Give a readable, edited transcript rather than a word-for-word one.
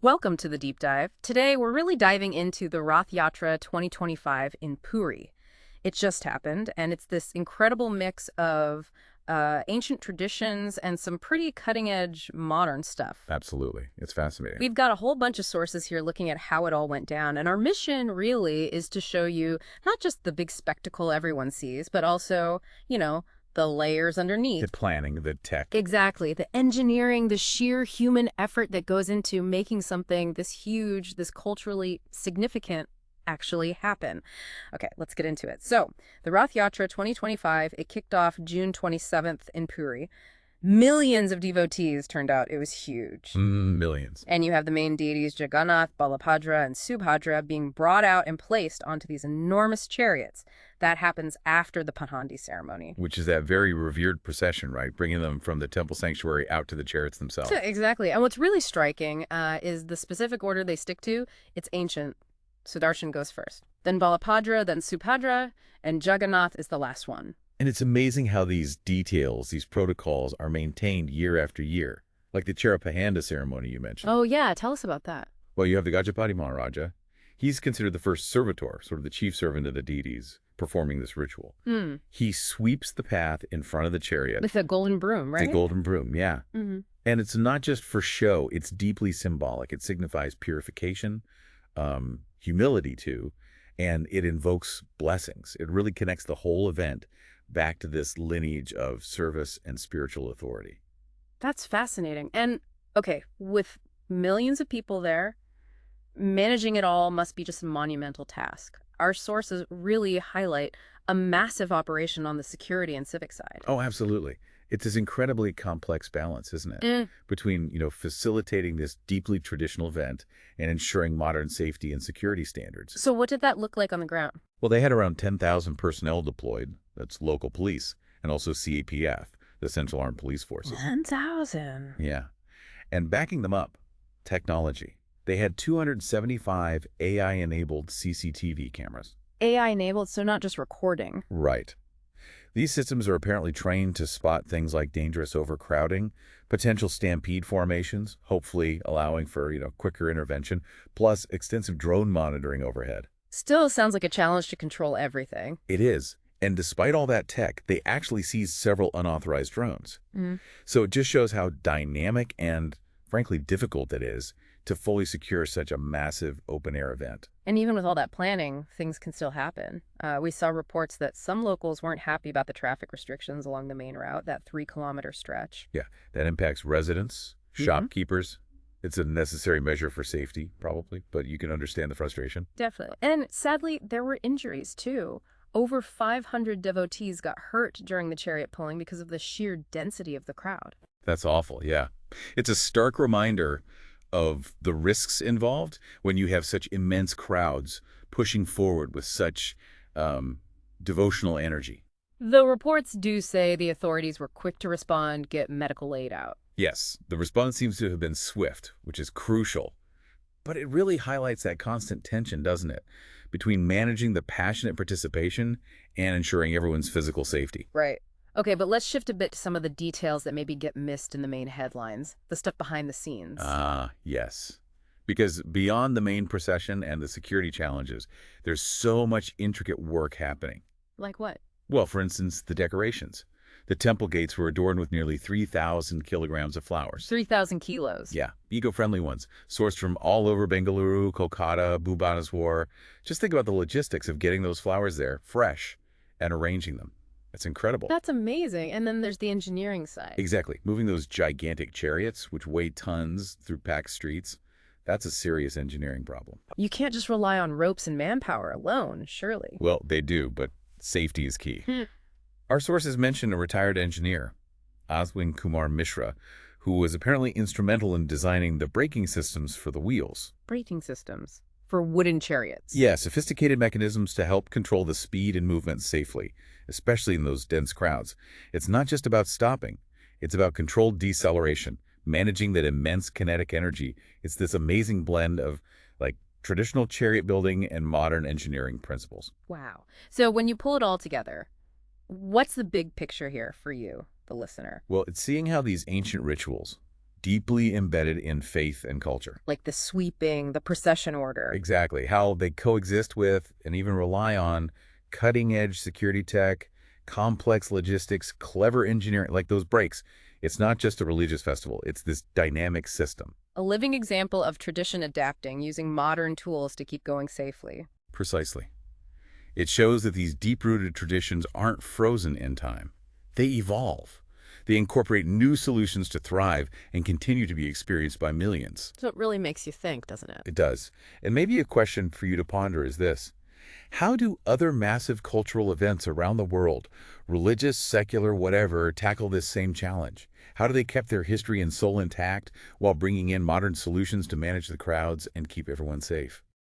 Welcome to the deep dive. Today, we're really diving into the Rath Yatra 2025 in Puri. It just happened, and it's this incredible mix of ancient traditions and some pretty cutting-edge modern stuff. Absolutely. It's fascinating. We've got a whole bunch of sources here looking at how it all went down, and our mission really is to show you not just the big spectacle everyone sees, but also, the layers underneath. The planning, the tech. Exactly. The engineering, the sheer human effort that goes into making something this huge, this culturally significant actually happen. Okay, let's get into it. So, the Rath Yatra 2025, it kicked off June 27th in Puri. Millions of devotees turned out. It was huge. Millions. And you have the main deities Jaganath, Balabhadra, and Subhadra being brought out and placed onto these enormous chariots. That happens after the Panhandi ceremony. Which is that very revered procession, right? Bringing them from the temple sanctuary out to the chariots themselves. Exactly. And what's really striking is the specific order they stick to. It's ancient. Sudarshan goes first. Then Balabhadra, then Subhadra, and Jaganath is the last one. And it's amazing how these details, these protocols are maintained year after year. Like the Charapahanda ceremony you mentioned. Oh, yeah. Tell us about that. Well, you have the Gajapati Maharaja. He's considered the first servitor, sort of the chief servant of the deities, performing this ritual. He sweeps the path in front of the chariot. With the golden broom, right? The golden broom, yeah. Mm-hmm. And it's not just for show. It's deeply symbolic. It signifies purification, humility too, and it invokes blessings. It really connects the whole event back to this lineage of service and spiritual authority. That's fascinating. And, okay, with millions of people there, managing it all must be just a monumental task. Our sources really highlight a massive operation on the security and civic side. Oh, absolutely. It's this incredibly complex balance, isn't it? Between, facilitating this deeply traditional event and ensuring modern safety and security standards. So what did that look like on the ground? Well, they had around 10,000 personnel deployed. That's local police, and also CAPF, the Central Armed Police Forces. 10,000. Yeah. And backing them up, technology. They had 275 AI-enabled CCTV cameras. AI-enabled, so not just recording. Right. These systems are apparently trained to spot things like dangerous overcrowding, potential stampede formations, hopefully allowing for, quicker intervention, plus extensive drone monitoring overhead. Still sounds like a challenge to control everything. It is. And despite all that tech, they actually seized several unauthorized drones. So it just shows how dynamic and, frankly, difficult it is to fully secure such a massive open-air event. And even with all that planning, things can still happen. We saw reports that some locals weren't happy about the traffic restrictions along the main route, that 3-kilometer stretch. Yeah, that impacts residents, shopkeepers. It's a necessary measure for safety, probably, but you can understand the frustration. Definitely. And sadly, there were injuries, too. Over 500 devotees got hurt during the chariot pulling because of the sheer density of the crowd. That's awful, yeah. It's a stark reminder of the risks involved when you have such immense crowds pushing forward with such devotional energy. The reports do say the authorities were quick to respond, get medical aid out. Yes, the response seems to have been swift, which is crucial. But it really highlights that constant tension, doesn't it, between managing the passionate participation and ensuring everyone's physical safety. Right. Okay, but let's shift a bit to some of the details that maybe get missed in the main headlines, the stuff behind the scenes. Yes. Because beyond the main procession and the security challenges, there's so much intricate work happening. Like what? Well, for instance, the decorations. The temple gates were adorned with nearly 3,000 kilograms of flowers. 3,000 kilos. Yeah, eco-friendly ones, sourced from all over Bengaluru, Kolkata, Bhubaneswar. Just think about the logistics of getting those flowers there, fresh, and arranging them. It's incredible. That's amazing. And then there's the engineering side. Exactly. Moving those gigantic chariots, which weigh tons through packed streets, that's a serious engineering problem. You can't just rely on ropes and manpower alone, surely. Well, they do, but safety is key. Our sources mention a retired engineer, Aswin Kumar Mishra, who was apparently instrumental in designing the braking systems for the wheels. Braking systems for wooden chariots. Yeah, sophisticated mechanisms to help control the speed and movement safely, especially in those dense crowds. It's not just about stopping. It's about controlled deceleration, managing that immense kinetic energy. It's this amazing blend of, traditional chariot building and modern engineering principles. Wow. So when you pull it all together, what's the big picture here for you, the listener? Well, it's seeing how these ancient rituals, deeply embedded in faith and culture. Like the sweeping, the procession order. Exactly. How they coexist with and even rely on cutting-edge security tech, complex logistics, clever engineering, like those breaks. It's not just a religious festival. It's this dynamic system. A living example of tradition adapting, using modern tools to keep going safely. Precisely. It shows that these deep-rooted traditions aren't frozen in time. They evolve. They incorporate new solutions to thrive and continue to be experienced by millions. So it really makes you think, doesn't it? It does. And maybe a question for you to ponder is this. How do other massive cultural events around the world, religious, secular, whatever, tackle this same challenge? How do they keep their history and soul intact while bringing in modern solutions to manage the crowds and keep everyone safe?